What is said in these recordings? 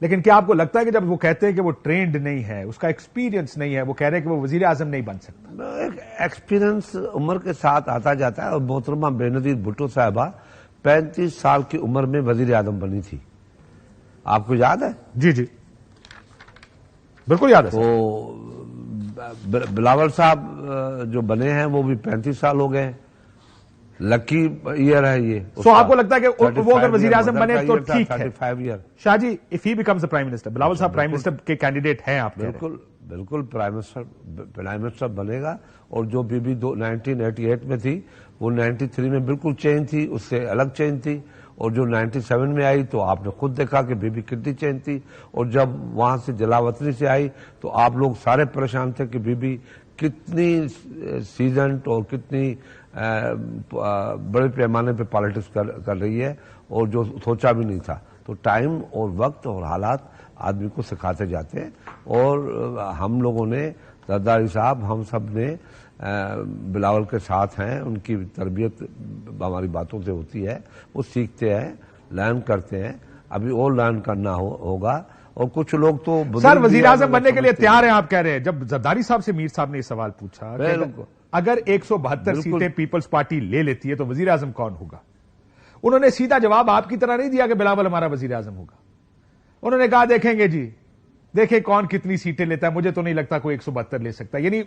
لیکن کیا آپ کو لگتا ہے کہ جب وہ کہتے ہیں کہ وہ ٹرینڈ نہیں ہے, اس کا ایکسپیرینس نہیں ہے, وہ کہہ رہے ہیں کہ وہ وزیر اعظم نہیں بن سکتا؟ ایکسپیرینس عمر کے ساتھ آتا جاتا ہے, اور محترمہ بینظیر بھٹو صاحبہ 35 سال کی عمر میں وزیر اعظم بنی تھی, آپ کو یاد ہے؟ جی جی بالکل یاد ہے سر. تو بلاول صاحب جو بنے ہیں وہ بھی 35 سال ہو گئے, لکی ایئر ہے یہ. سو آپ کو لگتا ہے کہ وہ اگر وزیر اعظم بنے تو ٹھیک ہے؟ 35 year. Shah ji, if he becomes prime minister, Bilawal صاحب پرائم منسٹر کے کینڈیڈیٹ ہیں آپ کہہ رہے ہیں. بالکل بالکل پرائم منسٹر بنے گا, اور جو بی بی 1988 میں تھی وہ 93 میں بالکل چینج تھی, اس سے الگ چینج تھی, اور جو 97 میں آئی تو آپ نے خود دیکھا کہ بی بی کتنی چینج تھی, اور جب وہاں سے جلاوطنی سے آئی تو آپ لوگ سارے پریشان تھے کہ بی بی کتنی سیزنڈ اور کتنی بڑے پیمانے پہ پالیٹکس کر رہی ہے, اور جو سوچا بھی نہیں تھا. تو ٹائم اور وقت اور حالات آدمی کو سکھاتے جاتے ہیں, اور ہم لوگوں نے, زرداری صاحب ہم سب نے بلاول کے ساتھ ہیں, ان کی تربیت ہماری باتوں سے ہوتی ہے, وہ سیکھتے ہیں, لرن کرتے ہیں, ابھی اور لرن کرنا ہوگا. اور کچھ لوگ تو سر وزیر اعظم بننے کے لیے تیار ہیں آپ کہہ رہے ہیں. جب زرداری صاحب سے میر صاحب نے یہ سوال پوچھا کہ اگر 172 سیٹیں پیپلز پارٹی لے لیتی ہے تو وزیر اعظم کون ہوگا, انہوں نے سیدھا جواب آپ کی طرح نہیں دیا کہ بلاول ہمارا وزیر اعظم ہوگا. انہوں نے کہا دیکھیں گے جی, دیکھیں کون کتنی سیٹیں لیتا ہے, مجھے تو نہیں لگتا کوئی 172 لے سکتا. یعنی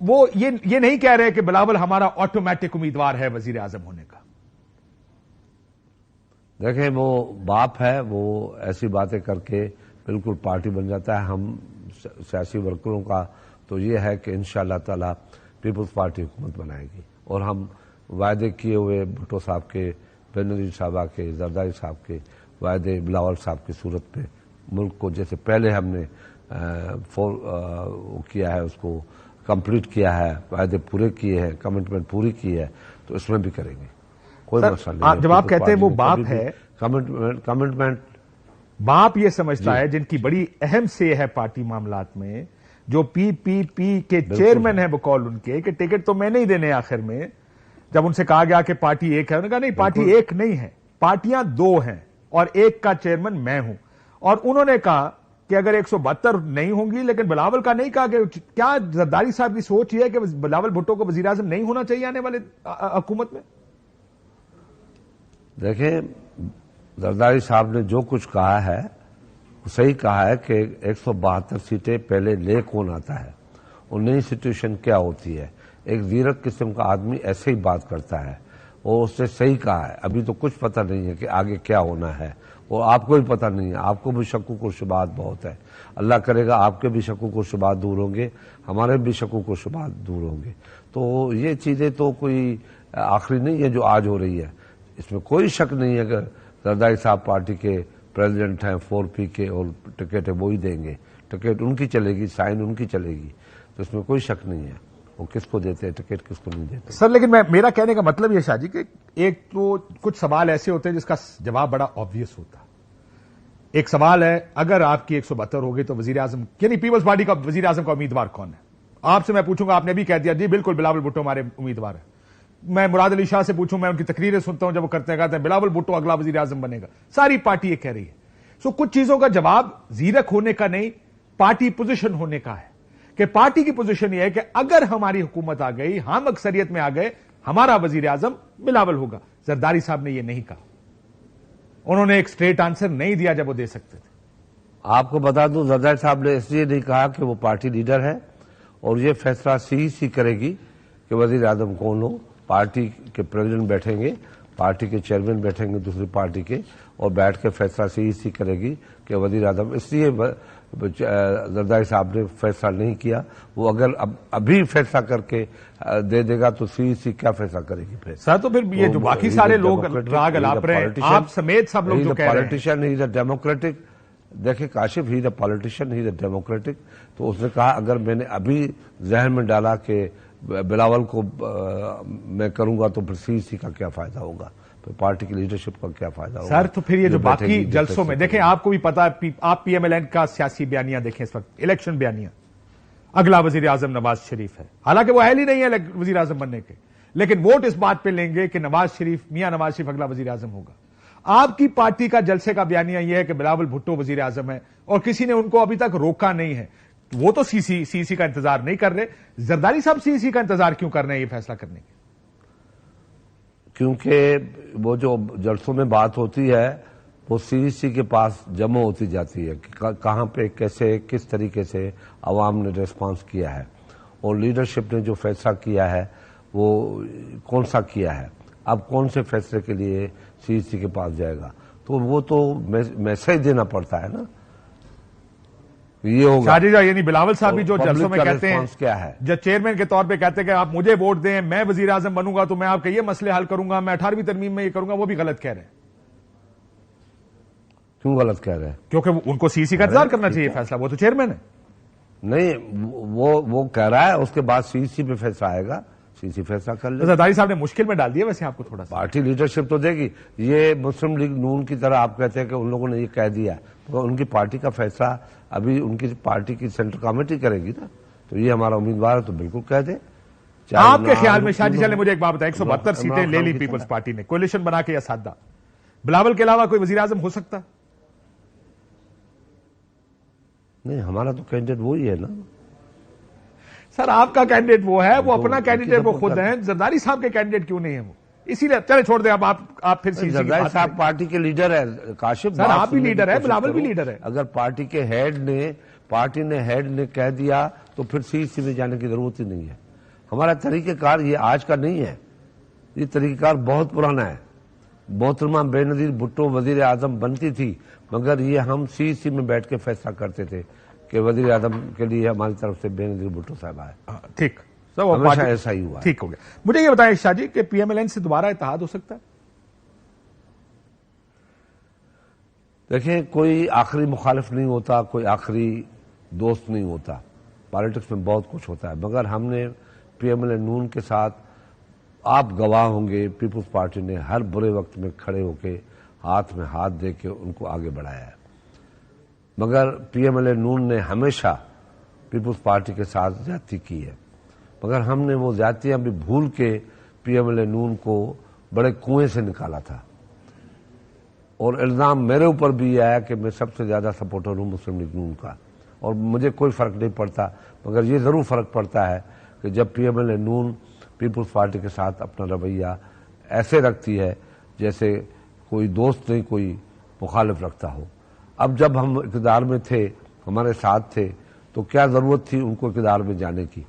وہ یہ نہیں کہہ رہے کہ بلاول ہمارا آٹومیٹک امیدوار ہے وزیر اعظم ہونے کا. دیکھیں وہ باپ ہے, وہ ایسی باتیں کر کے بالکل پارٹی بن جاتا ہے. ہم سیاسی ورکروں کا تو یہ ہے کہ انشاءاللہ تعالی پیپلز پارٹی حکومت بنائے گی, اور ہم وعدے کیے ہوئے بھٹو صاحب کے, بینظیر صاحبہ کے, زرداری صاحب کے وعدے بلاول صاحب کی صورت پہ ملک کو جیسے پہلے ہم نے کیا ہے اس کو کمپلیٹ کیا ہے, وعدے پورے کیے ہیں, کمٹمنٹ پوری کی ہے, تو اس میں بھی کریں گے, کوئی مسئلہ نہیں. جب آپ کہتے ہیں وہ باپ ہے, کمٹمنٹ باپ یہ سمجھتا ہے جن کی بڑی اہم سے ہے پارٹی معاملات میں, جو پی کے چیئرمین ہیں بقول ان کے, کہ ٹکٹ تو میں نہیں دینے. آخر میں جب ان سے کہا گیا کہ پارٹی ایک ہے, انہوں نے کہا نہیں پارٹی ایک نہیں ہے, پارٹیاں دو ہیں اور ایک کا چیئرمین میں ہوں. اور انہوں نے کہا کہ اگر 172 نہیں ہوں گی, لیکن بلاول کا نہیں کہا. کہ کیا زرداری صاحب کی سوچ یہ ہے کہ بلاول بھٹو کو وزیر اعظم نہیں ہونا چاہیے آنے والے حکومت میں؟ دیکھیں زرداری صاحب نے جو کچھ کہا ہے وہ صحیح کہا ہے کہ 172 سیٹیں پہلے لے کون آتا ہے, اور نئی سچویشن کیا ہوتی ہے. ایک زیرک قسم کا آدمی ایسے ہی بات کرتا ہے, اور اس نے صحیح کہا ہے. ابھی تو کچھ پتہ نہیں ہے کہ آگے کیا ہونا ہے, اور آپ کو بھی پتہ نہیں ہے, آپ کو بھی شکوک و شبہات بہت ہے. اللہ کرے گا آپ کے بھی شکوک و شبہات دور ہوں گے, ہمارے بھی شکوک و شبہات دور ہوں گے. تو یہ چیزیں تو کوئی آخری نہیں ہے جو آج ہو رہی ہے, اس میں کوئی شک نہیں ہے کہ زرداری صاحب پارٹی کے پریزیڈنٹ ہیں 4P کے, اور ٹکٹ ہے وہی دیں گے, ٹکٹ ان کی چلے گی, سائن ان کی چلے گی, تو اس میں کوئی شک نہیں ہے. وہ کس کو دیتے ہیں ٹکٹ, کس کو نہیں دیتے. سر لیکن میرا کہنے کا مطلب یہ شاہ جی کہ ایک تو کچھ سوال ایسے ہوتے ہیں جس کا جواب بڑا آبویس ہوتا. ایک سوال ہے اگر آپ کی 172 ہوگی تو وزیر اعظم یعنی پیپلز پارٹی کا وزیر اعظم کا امیدوار کون ہے؟ آپ سے میں پوچھوں گا, آپ نے بھی کہہ دیا جی بالکل بلاول بھٹو ہمارے امیدوار ہے. میں مراد علی شاہ سے پوچھوں, میں ان کی تقریریں سنتا ہوں جب وہ کرتے ہیں, کہتے ہیں بلاول بھٹو اگلا وزیر اعظم بنے گا. ساری پارٹی یہ کہہ رہی ہے. سو کچھ چیزوں کا جواب زیرک ہونے کا نہیں, پارٹی پوزیشن ہونے کا ہے, کہ پارٹی کی پوزیشن یہ ہے کہ اگر ہماری حکومت آ گئی, ہم اکثریت میں آ گئے, ہمارا وزیر اعظم بلاول ہوگا. زرداری صاحب نے یہ نہیں کہا, انہوں نے ایک اسٹریٹ آنسر نہیں دیا جب وہ دے سکتے تھے. آپ کو بتا دوں زرداری صاحب نے اس لیے نہیں کہا کہ وہ پارٹی لیڈر ہے, اور یہ فیصلہ سی کرے گی کہ وزیر اعظم کون ہو. پارٹی کے پریزیڈنٹ بیٹھیں گے, پارٹی کے چیئرمین بیٹھیں گے دوسری پارٹی کے, اور بیٹھ کے فیصلہ سی کرے گی کہ وزیر اعظم. اس لیے زرداری صاحب نے فیصلہ نہیں کیا. وہ اگر ابھی فیصلہ کر کے دے دے گا تو سی کیا فیصلہ کرے گی پھر؟ سر تو پھر یہ جو باقی سارے لوگ راگ الاپ رہے ہیں, آپ سمیت سب لوگ جو کہہ رہے ہیں پالیٹیشین ہی دا ڈیموکریٹک. دیکھیں کاشف ہی دا پالیٹیشین ہی دا ڈیموکریٹک. تو اس نے کہا اگر میں نے ابھی ذہن میں ڈالا کہ بلاول کو میں کروں گا تو پھر سی کا کیا فائدہ ہوگا, پھر پارٹی کی لیڈرشپ کا کیا فائدہ ہوگا. سر تو پھر یہ جو باقی جلسوں میں دیکھیں, آپ کو بھی پتا ہے, آپ پی ایم ایل این کا سیاسی بیانیہ دیکھیں اس وقت, الیکشن بیانیہ, اگلا وزیر اعظم نواز شریف ہے. حالانکہ وہ اہل ہی نہیں ہے وزیر اعظم بننے کے, لیکن ووٹ اس بات پہ لیں گے کہ نواز شریف, میاں نواز شریف اگلا وزیر اعظم ہوگا. آپ کی پارٹی کا جلسے کا بیانیہ یہ ہے کہ بلاول بھٹو وزیر اعظم ہے اور کسی نے ان کو ابھی تک روکا نہیں ہے. وہ تو سی سی کا انتظار نہیں کر رہے. زرداری صاحب سی سی کا انتظار کیوں کر رہے ہیں یہ فیصلہ کرنے کے؟ کیونکہ وہ جو جلسوں میں بات ہوتی ہے وہ سی سی کے پاس جمع ہوتی جاتی ہے کہ کہاں پہ کیسے کس طریقے سے عوام نے ریسپانس کیا ہے اور لیڈرشپ نے جو فیصلہ کیا ہے وہ کون سا کیا ہے. اب کون سے فیصلے کے لیے سی سی کے پاس جائے گا تو وہ تو میسج دینا پڑتا ہے نا. یہ ہوگا شاہجی جا یعنی بلاول صاحب بھی جو پبلک جلسوں میں کا کہتے ہیں response کیا ہے؟ جب چیئرمین کے طور پہ کہتے ہیں کہ آپ مجھے ووٹ دیں میں وزیر اعظم بنوں گا تو میں آپ کے یہ مسئلے حل کروں گا, میں 18ویں ترمیم میں یہ کروں گا, وہ بھی غلط کہہ رہے ہیں. کیوں غلط کہہ رہے ہیں؟ کیونکہ ان کو سی سی کا انتظار کرنا چاہیے فیصلہ, وہ تو چیئرمین ہے. نہیں وہ کہہ رہا ہے اس کے بعد سی سی پہ فیصلہ آئے گا, سی سی فیصلہ کر لے. زرداری صاحب نے مشکل میں ڈال دیا ویسے آپ کو تھوڑا سا. پارٹی لیڈرشپ تو دے گی. یہ مسلم لیگ نون کی طرح آپ کہتے ہیں کہ ان لوگوں نے یہ کہہ دیا, تو ان کی پارٹی کا فیصلہ ابھی ان کی پارٹی کی سینٹرل کمیٹی کرے گی نا. تو یہ ہمارا امیدوار ہے تو بالکل کہہ دیں. آپ کے خیال میں شاہجی چلے مجھے ایک بات بتائیں, 172 سیٹیں لے لی پیپلز پارٹی نے کولیشن بنا کے یا سادہ, بلاول کے علاوہ کوئی وزیر اعظم ہو سکتا؟ نہیں, ہمارا تو کینڈیڈیٹ وہی ہے نا. سر آپ کا کینڈیڈیٹ وہ ہے, وہ اپنا کینڈیڈیٹ وہ خود ہیں. زرداری صاحب کے کینڈیڈیٹ کیوں نہیں ہیں وہ؟ اسی لیے چلے چھوڑ دیں. اب آپ پھر زرداری صاحب پارٹی کے لیڈر ہے. کاشف سر آپ بھی لیڈر ہے, بلاول بھی لیڈر ہے. اگر پارٹی کے پارٹی نے ہیڈ نے کہہ دیا تو پھر سی سی میں جانے کی ضرورت ہی نہیں ہے. ہمارا طریقہ کار یہ آج کا نہیں ہے, یہ طریقہ کار بہت پرانا ہے. محترمہ بے نظیر بھٹو وزیر اعظم بنتی تھی مگر یہ ہم سی سی میں بیٹھ کے فیصلہ کرتے تھے کہ وزیر اعظم کے لیے ہماری طرف سے بے نظیر بھٹو صاحب آئے. ٹھیک, ہمیشہ ایسا ہی ہوا. ٹھیک ہو گیا. مجھے یہ بتائیں شاہ جی کہ پی ایم ایل این سے دوبارہ اتحاد ہو سکتا ہے؟ دیکھیں, کوئی آخری مخالف نہیں ہوتا, کوئی آخری دوست نہیں ہوتا. پالیٹکس میں بہت کچھ ہوتا ہے, مگر ہم نے پی ایم ایل این نون کے ساتھ, آپ گواہ ہوں گے, پیپلز پارٹی نے ہر برے وقت میں کھڑے ہو کے ہاتھ میں ہاتھ دے کے ان کو آگے بڑھایا ہے. مگر پی ایم ایل این نون نے ہمیشہ پیپلز پارٹی کے ساتھ زیادتی کی ہے, مگر ہم نے وہ زیادتیاں بھی بھول کے پی ایم ایل این نون کو بڑے کنویں سے نکالا تھا. اور الزام میرے اوپر بھی یہ آیا کہ میں سب سے زیادہ سپورٹر ہوں مسلم لیگ نون کا, اور مجھے کوئی فرق نہیں پڑتا. مگر یہ ضرور فرق پڑتا ہے کہ جب پی ایم ایل این نون پیپلز پارٹی کے ساتھ اپنا رویہ ایسے رکھتی ہے جیسے کوئی دوست نہیں کوئی مخالف رکھتا ہو. اب جب ہم اقتدار میں تھے, ہمارے ساتھ تھے, تو کیا ضرورت تھی ان کو اقتدار میں جانے کی؟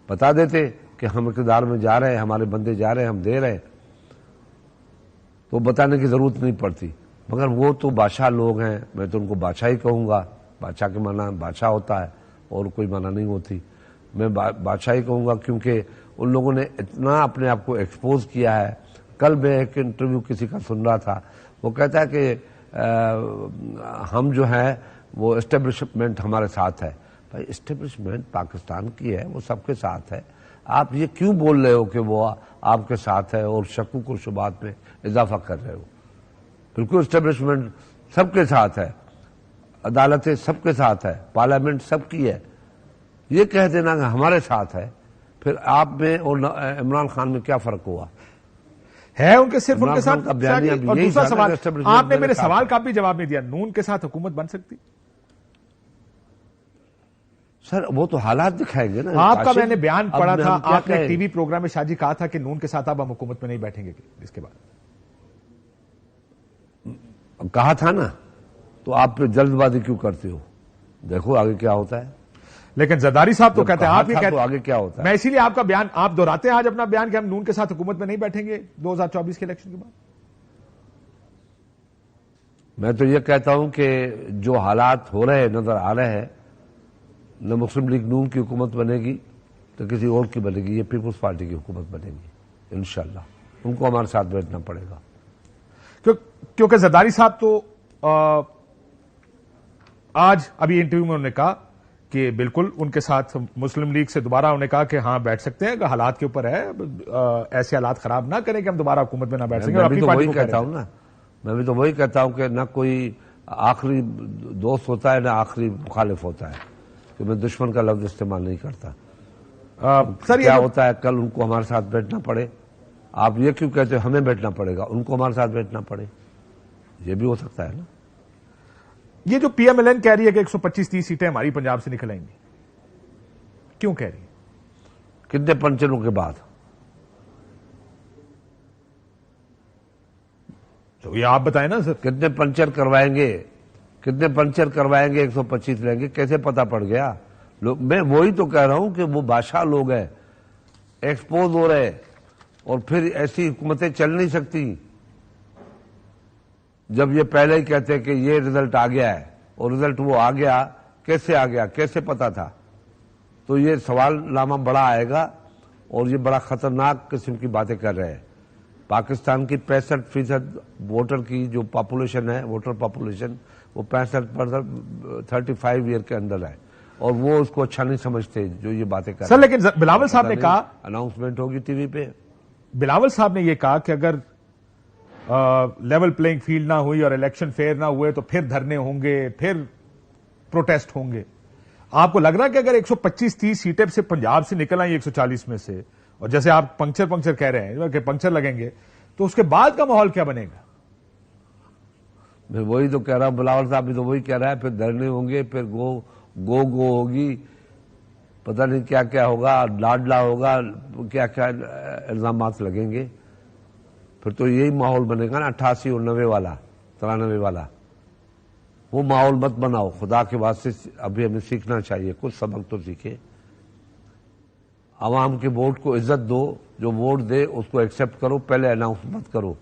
بتا دیتے کہ ہم اقتدار میں جا رہے ہیں, ہمارے بندے جا رہے ہیں, ہم دے رہے ہیں, تو بتانے کی ضرورت نہیں پڑتی. مگر وہ تو بادشاہ لوگ ہیں, میں تو ان کو بادشاہ ہی کہوں گا. بادشاہ کے معنی بادشاہ ہوتا ہے اور کوئی معنی نہیں ہوتی. میں بادشاہ ہی کہوں گا کیونکہ ان لوگوں نے اتنا اپنے آپ کو ایکسپوز کیا ہے. کل میں ایک انٹرویو کسی کا سن رہا تھا, وہ کہتا ہے کہ ہم جو ہیں وہ اسٹیبلشمنٹ ہمارے ساتھ ہے. بھائی اسٹیبلشمنٹ پاکستان کی ہے, وہ سب کے ساتھ ہے. آپ یہ کیوں بول رہے ہو کہ وہ آپ کے ساتھ ہے اور شکوک و شبہات میں اضافہ کر رہے ہو؟ بالکل اسٹیبلشمنٹ سب کے ساتھ ہے, عدالتیں سب کے ساتھ ہے, پارلیمنٹ سب کی ہے. یہ کہہ دینا کہ ہمارے ساتھ ہے, پھر آپ میں اور عمران خان میں کیا فرق ہوا ہے؟ ان کے صرف ان کے ساتھ. اور یہی دوسرا سوال, آپ نے میرے ساتھ سوال کا بھی جواب نہیں دیا. نون کے ساتھ حکومت بن سکتی؟ سر وہ تو حالات دکھائیں گے نا. آپ کا میں نے بیان پڑھا تھا, آپ نے ٹی وی پروگرام میں شاہ جی کہا تھا کہ نون کے ساتھ اب ہم حکومت میں نہیں بیٹھیں گے. اس کے بعد کہا تھا نا, تو آپ پہ جلد بازی کیوں کرتے ہو؟ دیکھو آگے کیا ہوتا ہے. لیکن زرداری صاحب تو کہتے ہیں, آپ یہ کہتے ہیں آگے کیا ہوتا ہے. میں اسی لیے آپ کا بیان, آپ دہراتے ہیں آج اپنا بیان کہ ہم نون کے ساتھ حکومت میں نہیں بیٹھیں گے 2024 کے الیکشن کے بعد. میں تو یہ کہتا ہوں کہ جو حالات ہو رہے نظر آ رہے ہیں, نہ مسلم لیگ نون کی حکومت بنے گی تو کسی اور کی بنے گی, یہ پیپلز پارٹی کی حکومت بنے گی انشاءاللہ. ان کو ہمارے ساتھ بیٹھنا پڑے گا. کیونکہ زرداری صاحب تو آج ابھی انٹرویو میں انہوں نے کہا کہ بالکل ان کے ساتھ مسلم لیگ سے دوبارہ انہوں نے کہا کہ ہاں بیٹھ سکتے ہیں, اگر حالات کے اوپر ہے, ایسے حالات خراب نہ کریں کہ ہم دوبارہ حکومت میں نہ بیٹھ سکیں. میں بھی تو وہی کہتا ہوں نا, میں بھی تو وہی کہتا ہوں کہ نہ کوئی آخری دوست ہوتا ہے نہ آخری مخالف ہوتا ہے, کہ میں دشمن کا لفظ استعمال نہیں کرتا. سر کیا ہوتا ہے کل ان کو ہمارے ساتھ بیٹھنا پڑے, آپ یہ کیوں کہتے ہیں ہمیں بیٹھنا پڑے گا, ان کو ہمارے ساتھ بیٹھنا پڑے. یہ بھی ہو سکتا ہے نا. یہ جو پی ایم ایل این کہہ رہی ہے کہ 125-30 سیٹیں ہماری پنجاب سے نکل آئیں گی, کیوں کہہ رہی ہے؟ کتنے پنچروں کے بعد؟ تو یہ آپ بتائیں نا سر. کتنے پنچر کروائیں گے, کتنے پنچر کروائیں گے 125 لیں گے, کیسے پتا پڑ گیا؟ میں وہی تو کہہ رہا ہوں کہ وہ بادشاہ لوگ ہیں, ایکسپوز ہو رہے, اور پھر ایسی حکومتیں چل نہیں سکتی جب یہ پہلے ہی کہتے کہ یہ رزلٹ آ گیا ہے, اور رزلٹ وہ آ گیا, کیسے آ گیا, کیسے پتا تھا؟ تو یہ سوال نامہ بڑا آئے گا, اور یہ بڑا خطرناک قسم کی باتیں کر رہے ہیں. پاکستان کی 65% ووٹر کی جو پاپولیشن ہے, ووٹر پاپولیشن, وہ 65% 35 ایئر کے اندر ہے, اور وہ اس کو اچھا نہیں سمجھتے جو یہ باتیں کر رہے ہیں. سر لیکن بلاول صاحب نے کہا, اناؤنسمنٹ ہوگی ٹی وی پہ. بلاول صاحب نے یہ کہا کہ اگر لیول پلینگ فیلڈ نہ ہوئی اور الیکشن فیئر نہ ہوئے تو پھر دھرنے ہوں گے, پھر پروٹیسٹ ہوں گے. آپ کو لگ رہا ہے کہ اگر 125-30 سیٹیں سے پنجاب سے نکل آئیں 140 میں سے, اور جیسے آپ پنکچر کہہ رہے ہیں کہ پنکچر لگیں گے, تو اس کے بعد کا ماحول کیا بنے گا؟ میں وہی تو کہہ رہا ہوں, بلاول صاحب بھی تو وہی کہہ رہا ہے, پھر دھرنے ہوں گے, پھر گو ہوگی, پتہ نہیں کیا کیا ہوگا, لاڈلا ہوگا, کیا کیا الزامات لگیں گے. پھر تو یہی ماحول بنے گا نا 88 اور 90 والا, 93 والا. وہ ماحول مت بناؤ خدا کے واسطے. ابھی ہمیں سیکھنا چاہیے, کچھ سبق تو سیکھے. عوام کے ووٹ کو عزت دو, جو ووٹ دے اس کو ایکسپٹ کرو, پہلے اناؤنس مت کرو.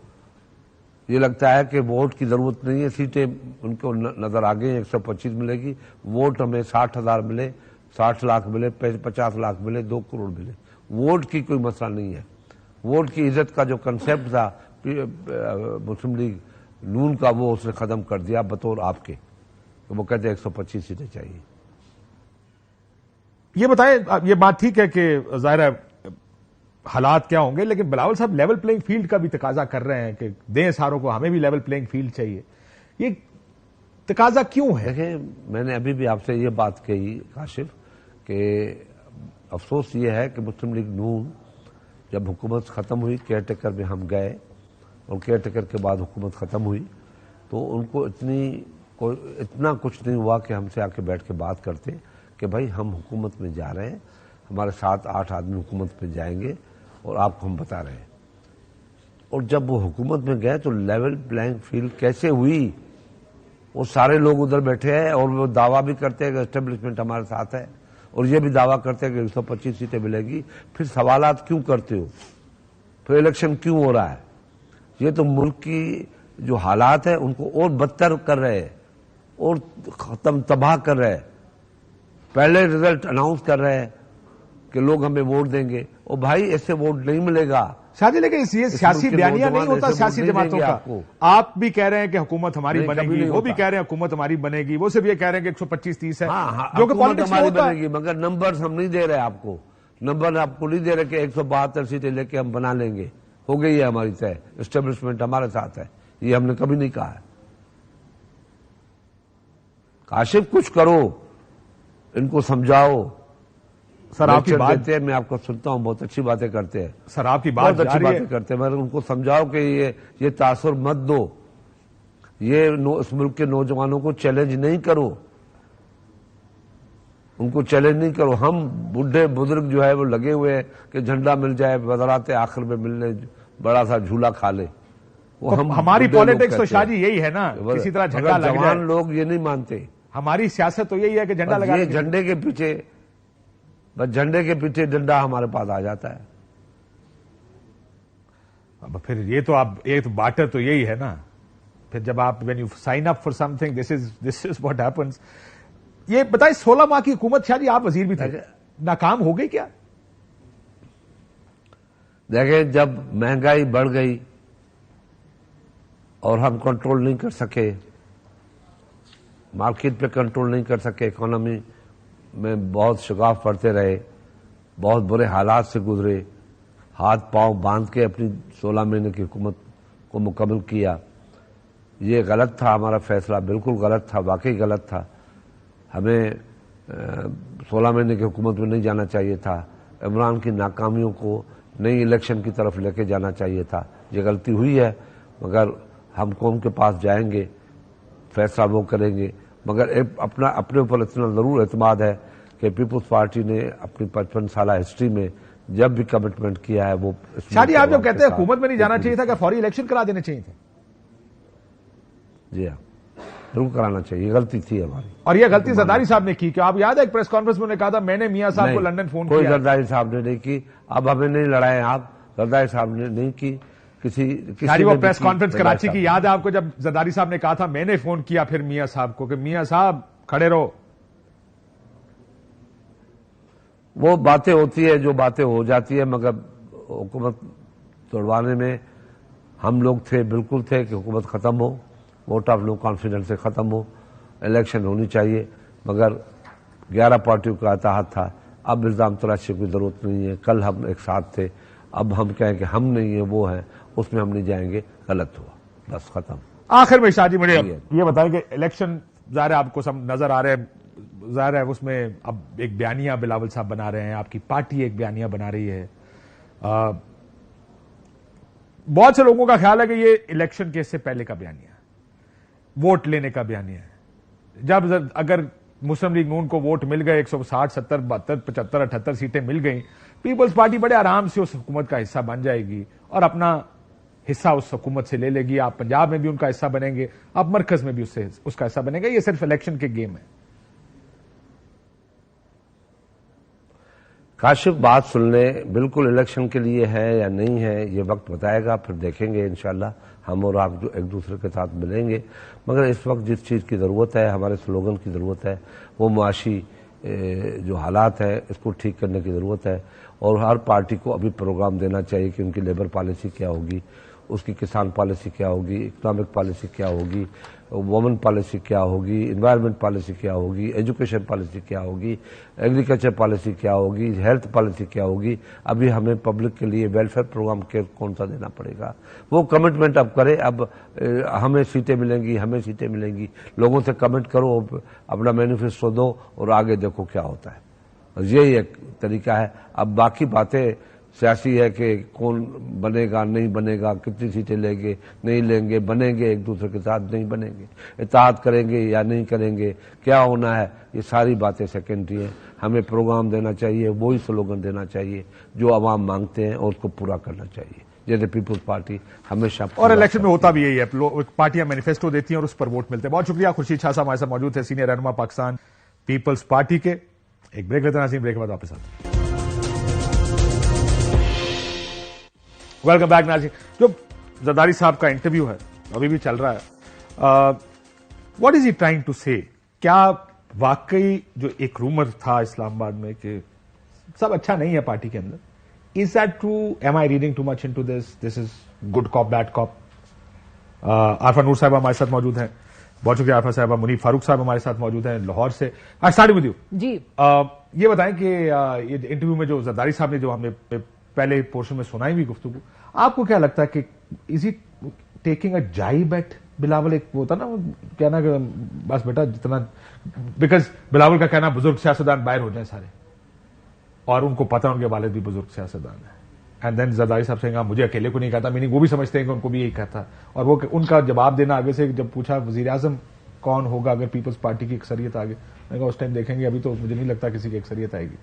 یہ لگتا ہے کہ ووٹ کی ضرورت نہیں ہے, سیٹیں ان کو نظر آ گئی, 125 ملے گی, ووٹ ہمیں 60,000 ملے, 60 لاکھ ملے, 50 لاکھ ملے, 2 کروڑ ملے. ووٹ کی کوئی مسئلہ نہیں ہے. ووٹ کی عزت کا جو کنسیپٹ تھا مسلم لیگ نون کا, وہ اس نے ختم کر دیا بطور آپ کے. وہ کہتے ہیں 125 سیٹیں چاہیے. یہ بتائیں, یہ بات ٹھیک ہے کہ ظاہر ہے حالات کیا ہوں گے, لیکن بلاول صاحب لیول پلینگ فیلڈ کا بھی تقاضا کر رہے ہیں کہ دیں ساروں کو, ہمیں بھی لیول پلینگ فیلڈ چاہیے. یہ تقاضا کیوں ہے؟ دیکھیں, میں نے ابھی بھی آپ سے یہ بات کہی کاشف, کہ افسوس یہ ہے کہ مسلم لیگ نون جب حکومت ختم ہوئی, کیئر ٹیکر میں ہم گئے, اور کیئر ٹیکر کے بعد حکومت ختم ہوئی, تو ان کو اتنا کچھ نہیں ہوا کہ ہم سے آ کے بیٹھ کے بات کرتے کہ بھائی ہم حکومت میں جا رہے ہیں, ہمارے 7-8 آدمی حکومت میں جائیں گے, اور آپ کو ہم بتا رہے ہیں. اور جب وہ حکومت میں گئے تو لیول پلینگ فیلڈ کیسے ہوئی؟ وہ سارے لوگ ادھر بیٹھے ہیں, اور وہ دعویٰ بھی کرتے ہیں کہ اسٹیبلشمنٹ ہمارے ساتھ ہے, اور یہ بھی دعویٰ کرتے ہیں کہ 125 سیٹیں ملے گی. پھر سوالات کیوں کرتے ہو؟ پھر الیکشن کیوں ہو رہا ہے؟ یہ تو ملک کی جو حالات ہیں ان کو اور بدتر کر رہے ہیں, اور تباہ کر رہے ہیں. پہلے رزلٹ اناؤنس کر رہے ہیں کہ لوگ ہمیں ووٹ دیں گے, اور بھائی ایسے ووٹ نہیں ملے گا. شاید لیکن یہ سیاسی بیانیہ نہیں ہوتا سیاسی جماعتوں کا. آپ بھی کہہ رہے ہیں کہ حکومت ہماری بنے گی, وہ بھی کہہ رہے ہیں حکومت ہماری بنے گی, وہ صرف یہ کہہ رہے ہیں کہ 125-30 ہے, جو کہ پالیٹکس میں ہوتا ہے. مگر نمبرز ہم نہیں دے رہے آپ کو, نمبر آپ کو نہیں دے رہے کہ 172 سیٹیں لے کے ہم بنا لیں گے, ہو گئی ہے ہماری طے, اسٹیبلشمنٹ ہمارے ساتھ ہے. یہ ہم نے کبھی نہیں کہا ہے. کاشف کچھ کرو, ان کو سمجھاؤ. سر آپ کی بات, میں آپ کو سنتا ہوں, بہت اچھی باتیں کرتے ہیں, سر آپ کی بات بہت اچھی باتیں کرتے ہیں, مگر ان کو سمجھاؤ کہ یہ تاثر مت دو, یہ اس ملک کے نوجوانوں کو چیلنج نہیں کرو, ان کو چیلنج نہیں کرو. ہم بڈھے بزرگ جو ہے وہ لگے ہوئے ہیں کہ جھنڈا مل جائے, وزارات آخر میں ملنے, بڑا سا جھولا کھا لے. ہماری پالیٹکس تو شاہ جی یہی ہے نا, کسی طرح جھنڈا لگ جائے. جوان لوگ یہ نہیں مانتے. ہماری سیاست تو یہی ہے کہ جھنڈا لگا, یہ جھنڈے کے پیچھے, بس جھنڈے کے پیچھے ڈنڈا ہمارے پاس آ جاتا ہے. پھر یہ تو آپ, ایک بارٹر تو یہی ہے نا. پھر جب آپ when you sign up for something, this is what happens. یہ بتائیں 16 ماہ کی حکومت, شاہ جی آپ وزیر بھی تھے, ناکام ہو گئی کیا؟ دیکھیں, جب مہنگائی بڑھ گئی اور ہم کنٹرول نہیں کر سکے, مارکیٹ پہ کنٹرول نہیں کر سکے, اکانومی میں بہت شگاف پڑتے رہے, بہت برے حالات سے گزرے, ہاتھ پاؤں باندھ کے اپنی 16 مہینے کی حکومت کو مکمل کیا. یہ غلط تھا, ہمارا فیصلہ بالکل غلط تھا, واقعی غلط تھا. ہمیں 16 مہینے کی حکومت میں نہیں جانا چاہیے تھا. عمران کی ناکامیوں کو نئی الیکشن کی طرف لے کے جانا چاہیے تھا. یہ غلطی ہوئی ہے, مگر ہم قوم کے پاس جائیں گے, فیصلہ وہ کریں گے, مگر اپنے اوپر اتنا ضرور اعتماد ہے کہ پیپلز پارٹی نے اپنی 55 سالہ ہسٹری میں جب بھی کمٹمنٹ کیا ہے وہ شادی آپ جب کہتے ہیں حکومت میں نہیں جانا چاہیے تھا, کہ فوری الیکشن کرا دینے چاہیے تھے؟ جی ہاں, ضرور کرانا چاہیے, غلطی تھی ہماری. اور یہ غلطی زرداری صاحب نے کی, کہ آپ یاد ہے ایک پریس کانفرنس میں انہوں نے کہا تھا میں نے میاں صاحب کو لندن فون کوئی کیا. زرداری صاحب نے نہیں کی, اب ہمیں نہیں لڑائیں آپ, زرداری صاحب نے نہیں کی. یعنی وہ پریس کانفرنس کراچی کی یاد ہے آپ کو, جب زرداری صاحب نے کہا تھا میں نے فون کیا پھر میاں صاحب کو کہ میاں صاحب کھڑے رہو. وہ باتیں ہوتی ہے جو باتیں ہو جاتی ہے, مگر حکومت توڑوانے میں ہم لوگ تھے, بالکل تھے کہ حکومت ختم ہو, ووٹ آف نو کانفیڈنس سے ختم ہو, الیکشن ہونی چاہیے, مگر 11 پارٹیوں کا اتحاد تھا. اب الزام تراشی کی ضرورت نہیں ہے, کل ہم ایک ساتھ تھے, اب ہم کہیں کہ ہم نہیں ہیں وہ ہیں, اس میں ہم نہیں جائیں گے, غلط ہوا, بس ختم. آخر میں شاہ جی مجھے یہ بتائیں کہ الیکشن ظاہر ہے آپ کو سب نظر آ رہے ہیں, ظاہر ہے اس میں اب ایک بیانیہ بلاول صاحب بنا رہے ہیں, آپ کی پارٹی ایک بیانیہ بنا رہی ہے. بہت سے لوگوں کا خیال ہے کہ یہ الیکشن کے اس سے پہلے کا بیانیہ ہے, ووٹ لینے کا بیانیہ ہے. جب اگر مسلم لیگ نون کو ووٹ مل گئے 160, 70, 72, 75, 78 سیٹیں مل گئیں, پیپلز پارٹی بڑے آرام سے اس حکومت کا حصہ بن جائے گی اور اپنا حصہ اس حکومت سے لے لے گی. آپ پنجاب میں بھی ان کا حصہ بنیں گے, آپ مرکز میں بھی اس کا حصہ بنیں گے. یہ صرف الیکشن کے گیم ہے. کاشف بات سن لیں, بالکل الیکشن کے لیے ہے یا نہیں ہے یہ وقت بتائے گا, پھر دیکھیں گے انشاءاللہ. ہم اور آپ ایک دوسرے کے ساتھ ملیں گے, مگر اس وقت جس چیز کی ضرورت ہے, ہمارے سلوگن کی ضرورت ہے, وہ معاشی جو حالات ہے اس کو ٹھیک کرنے کی ضرورت ہے. اور ہر پارٹی کو ابھی پروگرام دینا چاہیے کہ ان کی لیبر پالیسی کیا ہوگی, اس کی کسان پالیسی کیا ہوگی, اکنامک پالیسی کیا ہوگی, وومن پالیسی کیا ہوگی, انوائرمنٹ پالیسی کیا ہوگی, ایجوکیشن پالیسی کیا ہوگی, ایگریکلچر پالیسی کیا ہوگی, ہیلتھ پالیسی کیا ہوگی. ابھی ہمیں پبلک کے لیے ویلفیئر پروگرام کون سا دینا پڑے گا, وہ کمٹمنٹ اب کرے. اب ہمیں سیٹیں ملیں گی, ہمیں سیٹیں ملیں گی, لوگوں سے کمنٹ کرو, اپنا مینیفیسٹو دو اور آگے دیکھو کیا ہوتا ہے. یہی ایک طریقہ ہے. اب باقی باتیں سیاسی ہے کہ کون بنے گا نہیں بنے گا, کتنی سیٹیں لیں گے نہیں لیں گے, بنیں گے ایک دوسرے کے ساتھ نہیں بنیں گے, اتحاد کریں گے یا نہیں کریں گے, کیا ہونا ہے, یہ ساری باتیں سیکنڈری ہیں. ہمیں پروگرام دینا چاہیے, وہی سلوگن دینا چاہیے جو عوام مانگتے ہیں اور اس کو پورا کرنا چاہیے, جیسے پیپلز پارٹی ہمیشہ. اور الیکشن میں ہوتا بھی یہی ہے, پارٹیاں مینیفیسٹو دیتی ہیں اور اس پر ووٹ ملتے ہیں. بہت شکریہ. خورشید شاہ صاحب ہمارے ساتھ موجود تھے, سینئر رہنما پاکستان پیپلز پارٹی کے. ایک بریک لیتے ہیں ناظرین, بریک کے بعد واپس آتے ہیں. ویلکم بیک ناظرین. جو زرداری صاحب کا انٹرویو ہے ابھی بھی چل رہا ہے, what is he trying to say, کیا واقعی جو ایک رومر تھا اسلام آباد میں کہ سب اچھا نہیں ہے پارٹی کے اندر, is that true, am I reading too much into this is good cop bad cop. Arifa Noor صاحبہ ہمارے ساتھ موجود ہیں, بہت شکریہ عارفہ صاحبہ. منیب فاروق صاحب ہمارے ساتھ موجود ہیں لاہور سے. I start with you. جی یہ بتائیں کہ یہ انٹرویو میں جو زرداری صاحب نے جو ہم نے پہلے پورشن میں سنائی ہوئی گفتگو, آپ کو کیا لگتا ہے کہ is it taking a jibe at Bilawal? ایک وہ ہوتا نا کہنا کہ بس بیٹا جتنا, بیکاز بلاول کا کہنا بزرگ سیاستدان باہر ہو جائیں سارے, اور ان کو پتا ان کے والد بھی بزرگ سیاستدان ہیں. اینڈ دین زرداری صاحب سے کہا مجھے اکیلے کو نہیں کہتا, میننگ وہ بھی سمجھتے ہیں کہ ان کو بھی یہی کہتا. اور وہ ان کا جواب دینا آگے سے, جب پوچھا وزیر اعظم کون ہوگا اگر پیپلز پارٹی کی اکثریت آگے, میں کہا اس ٹائم دیکھیں گے, ابھی تو مجھے نہیں لگتا کسی کی اکثریت آئے گی.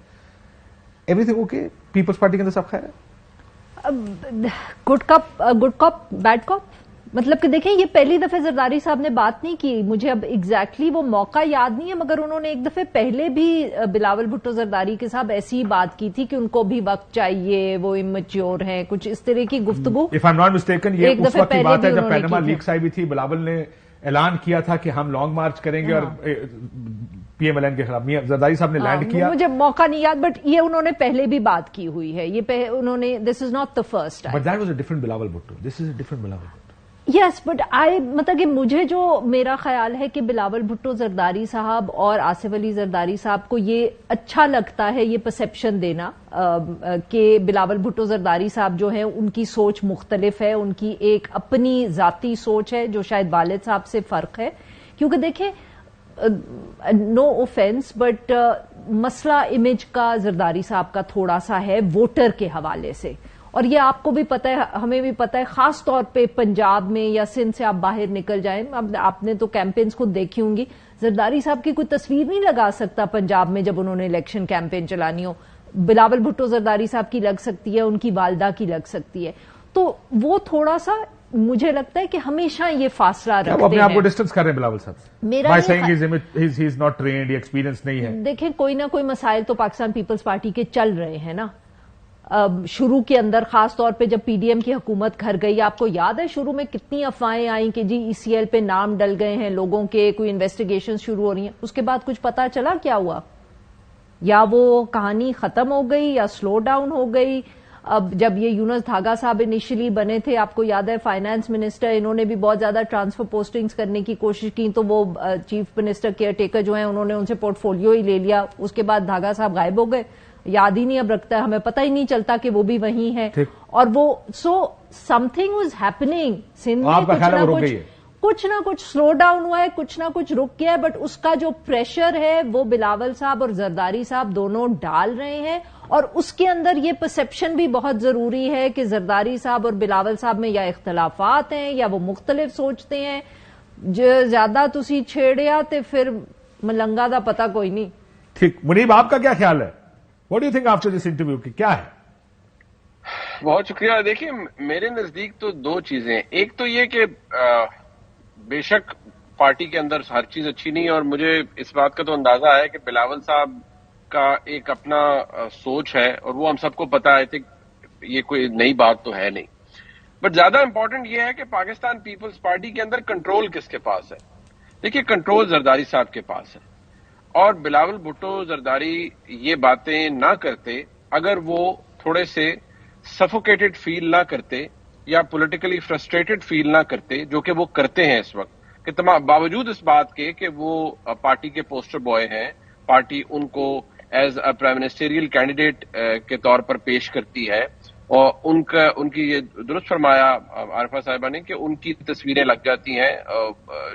Everything okay Peoples Party کے اندر سب خیر ہے. گڈ کاپ بیڈ کاپ, مطلب کہ دیکھیں یہ پہلی دفعہ زرداری صاحب نے بات نہیں کی, مجھے اب ایگزیکٹلی وہ موقع یاد نہیں ہے, مگر انہوں نے ایک دفعہ پہلے بھی بلاول بھٹو زرداری کے ساتھ ایسی ہی بات کی تھی کہ ان کو بھی وقت چاہیے, وہ امچیور ہیں, کچھ اس طرح کی گفتگو. If I am not mistaken یہ اس وقت کی بات ہے جب پیناما لیکس آئی بھی تھی, بلاول نے اعلان کیا تھا کہ ہم لانگ مارچ کریں گے اور پی ایم ایل این کے خلاف. زرداری صاحب نے لینڈ کیا, مجھے موقع نہیں یاد, بٹ یہ انہوں نے پہلے بھی بات کی ہوئی ہے, یہ انہوں نے, this is not the first time. But that was a different Bilawal Bhutto, this is a different Bilawal Bhutto. Yes, but مطلب کہ مجھے جو میرا خیال ہے کہ بلاول بھٹو زرداری صاحب اور آصف علی زرداری صاحب کو یہ اچھا لگتا ہے یہ پرسپشن دینا کہ بلاول بھٹو زرداری صاحب جو ہیں ان کی سوچ مختلف ہے, ان کی ایک اپنی ذاتی سوچ ہے جو شاید والد صاحب سے فرق ہے. کیونکہ دیکھیں نو اوفینس بٹ مسئلہ امیج کا زرداری صاحب کا تھوڑا سا ہے ووٹر کے حوالے سے, اور یہ آپ کو بھی پتہ ہے, ہمیں بھی پتہ ہے, خاص طور پہ پنجاب میں یا سندھ سے آپ باہر نکل جائیں, اب آپ نے تو کیمپینز خود دیکھی ہوں گی, زرداری صاحب کی کوئی تصویر نہیں لگا سکتا پنجاب میں جب انہوں نے الیکشن کیمپین چلانی ہو. بلاول بھٹو زرداری صاحب کی لگ سکتی ہے, ان کی والدہ کی لگ سکتی ہے. تو وہ تھوڑا سا مجھے لگتا ہے کہ ہمیشہ یہ فاصلہ رکھتے ہیں. وہ اپنے آپ کو ڈسٹنس کر رہے ہیں بلاول صاحب سے, میرا by saying he is not trained, یہ ایکسپیرینس نہیں ہے. دیکھیں کوئی نہ کوئی مسائل تو پاکستان پیپلز پارٹی کے چل رہے ہیں نا. شروع کے اندر خاص طور پہ جب پی ڈی ایم کی حکومت گھر گئی, آپ کو یاد ہے شروع میں کتنی افواہیں آئیں کہ جی ای سی ایل پہ نام ڈل گئے ہیں لوگوں کے, کوئی انویسٹیگیشن شروع ہو رہی ہیں. اس کے بعد کچھ پتا چلا کیا ہوا, یا وہ کہانی ختم ہو گئی یا سلو ڈاؤن ہو گئی. اب جب یہ یونس دھاگا صاحب انیشلی بنے تھے, آپ کو یاد ہے فائنانس منسٹر, انہوں نے بھی بہت زیادہ ٹرانسفر پوسٹنگز کرنے کی کوشش کی, تو وہ چیف منسٹر کیئر ٹیکر جو ہیں انہوں نے ان سے پورٹ فولیو ہی لے لیا. اس کے بعد دھاگا صاحب غائب ہو گئے, یاد ہی نہیں اب رکھتا ہے, ہمیں پتہ ہی نہیں چلتا کہ وہ بھی وہیں ہیں. اور وہ so something was happening Sindh میں, کچھ نہ کچھ سلو ڈاؤن ہوا ہے, کچھ نہ کچھ رک گیا ہے, بٹ اس کا جو پریشر ہے وہ بلاول صاحب اور زرداری صاحب دونوں ڈال رہے ہیں. اور اس کے اندر یہ پرسپشن بھی بہت ضروری ہے کہ زرداری صاحب اور بلاول صاحب میں یا اختلافات ہیں یا وہ مختلف سوچتے ہیں. جو زیادہ تسی چھیڑیا تے پھر ملنگا دا پتہ کوئی نہیں. ٹھیک, منیب آپ کا کیا خیال ہے, what do you think after this interview کی کیا ہے؟ بہت شکریہ. دیکھیے میرے نزدیک تو دو چیزیں ہیں. ایک تو یہ کہ بے شک پارٹی کے اندر ہر چیز اچھی نہیں, اور مجھے اس بات کا تو اندازہ ہے کہ بلاول صاحب کا ایک اپنا سوچ ہے, اور وہ ہم سب کو پتا ہے کہ یہ کوئی نئی بات تو ہے نہیں. بٹ زیادہ امپورٹنٹ یہ ہے کہ پاکستان پیپلز پارٹی کے اندر کنٹرول کس کے پاس ہے. دیکھیے کنٹرول زرداری صاحب کے پاس ہے, اور بلاول بھٹو زرداری یہ باتیں نہ کرتے اگر وہ تھوڑے سے سفوکیٹڈ فیل نہ کرتے یا پولیٹیکلی فرسٹریٹڈ فیل نہ کرتے, جو کہ وہ کرتے ہیں اس وقت, کہ باوجود اس بات کے کہ وہ پارٹی کے پوسٹر بوائے ہیں, پارٹی ان کو as a prime ministerial candidate کے طور پر پیش کرتی ہے, اور ان کی یہ درست فرمایا عارفہ صاحبہ نے کہ ان کی تصویریں لگ جاتی ہیں,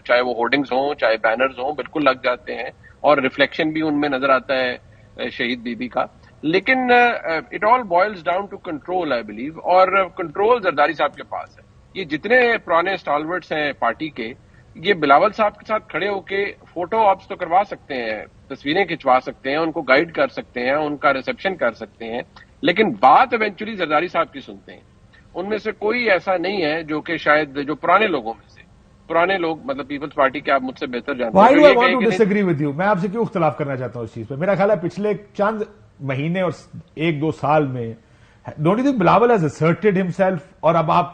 چاہے وہ ہورڈنگز ہوں چاہے بینرز ہوں, بالکل لگ جاتے ہیں, اور ریفلیکشن بھی ان میں نظر آتا ہے شہید بی بی کا. لیکن it all boils down to control I believe, اور کنٹرول زرداری صاحب کے پاس ہے. یہ جتنے پرانے اسٹالورٹس ہیں پارٹی کے, یہ بلاول صاحب کے ساتھ کھڑے ہو کے فوٹو آپس تو کروا سکتے ہیں, تصویریں کھنچوا سکتے ہیں, ان کو گائیڈ کر سکتے ہیں, ان کا ریسپشن کر سکتے ہیں, لیکن بات ایونچولی زرداری صاحب کی سنتے ہیں. ان میں سے کوئی ایسا نہیں ہے جو کہ شاید جو پرانے لوگوں میں سے, پرانے لوگ مطلب پیپلز پارٹی کے آپ مجھ سے بہتر جانتے ہیں. Why do I want to disagree with you? میں آپ سے کیوں اختلاف کرنا چاہتا ہوں اس چیز پہ. میرا خیال ہے پچھلے چند مہینے اور ایک دو سال میں don't you think Bilawal has asserted himself, اور اب آپ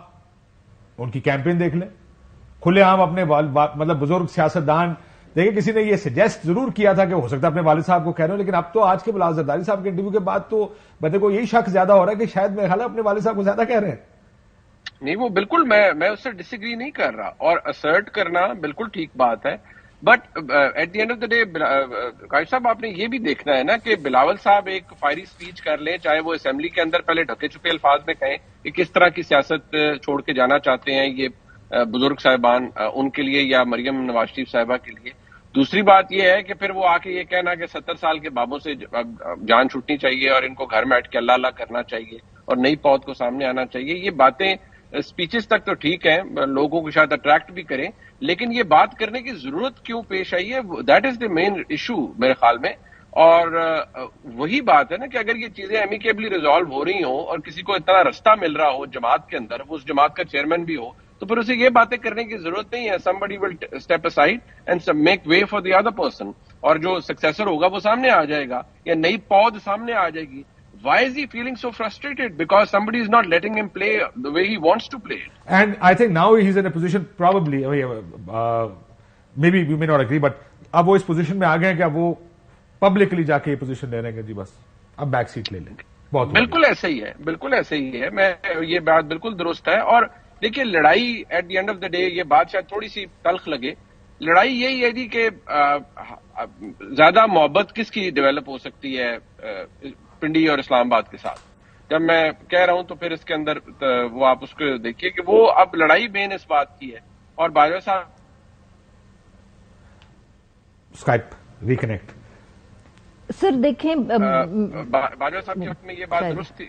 ان کی کیمپین دیکھ لیں, کھلے عام اپنے مطلب بزرگ سیاستدان دیکھیں, کسی نے یہ سجیسٹ ضرور کیا تھا کہ ہو سکتا ہے اپنے والد صاحب کو کہہ رہے ہو, لیکن اب تو آج کے بلاول زرداری صاحب کے انٹرویو کے بعد تو بندے کو یہی شک زیادہ ہو رہا ہے کہ شاید میرا خیال ہے اپنے والد صاحب کو زیادہ کہہ رہے ہیں. نہیں, وہ بالکل میں اس سے ڈس ایگری نہیں کر رہا, اور اسرٹ کرنا بالکل ٹھیک بات ہے, but at the end of the day قائد صاحب آپ نے یہ بھی دیکھنا ہے نا کہ بلاول صاحب ایک فائری سپیچ کر لیں, چاہے وہ اسمبلی کے اندر پہلے ڈھکے چھپے الفاظ میں کہیں کہ کس طرح کی سیاست چھوڑ کے جانا چاہتے ہیں یہ بزرگ صاحبان ان کے لیے یا مریم نواز شریف صاحبہ کے لیے. دوسری بات یہ ہے کہ پھر وہ آ کے یہ کہنا کہ 70 سال کے بابوں سے جان چھوٹنی چاہیے اور ان کو گھر میں بیٹھ کے اللہ اللہ کرنا چاہیے اور نئی پود کو سامنے آنا چاہیے. یہ باتیں اسپیچز تک تو ٹھیک ہیں, لوگوں کو شاید اٹریکٹ بھی کریں, لیکن یہ بات کرنے کی ضرورت کیوں پیش آئی ہے, that is the main issue میرے خیال میں. اور وہی بات ہے نا کہ اگر یہ چیزیں امیکیبلی ریزالو ہو رہی ہوں اور کسی کو اتنا رستہ مل رہا ہو جماعت کے اندر, وہ اس جماعت کا چیئرمین بھی ہو, تو پھر اسے یہ باتیں کرنے کی ضرورت نہیں ہے. somebody will step aside and make way for the other person, اور جو سکسیسر ہوگا وہ سامنے آ جائے گا یا نئی پود سامنے آ جائے گی. Why is he feeling so frustrated? Because somebody is not letting him play the way he wants to play it. And I think now he's in a position probably, maybe you may not agree, but اب وہ اس position میں آ گئے ہیں کہ اب وہ publicly جا کے یہ پوزیشن لے رہے ہیں کہ جی بس اب بیک سیٹ لے لیں. بہت بالکل ایسا ہی ہے, بالکل ایسے ہی ہے. میں یہ بات بالکل درست ہے. اور دیکھیے لڑائی at the end of the day, یہ بات شاید تھوڑی سی تلخ لگے, لڑائی یہی ہے جی کہ زیادہ محبت کس کی ڈیولپ ہو سکتی ہے پنڈی اور اسلام آباد کے ساتھ. جب میں کہہ رہا ہوں تو پھر اس کے اندر وہ آپ اس کو دیکھیے کہ وہ اب لڑائی مین اس بات کی ہے. اور باجوہ صاحب اسکائپ ریکنیکٹ. سر دیکھیں باجوہ صاحب کے حق میں یہ بات درست تھی.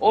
ਉਹ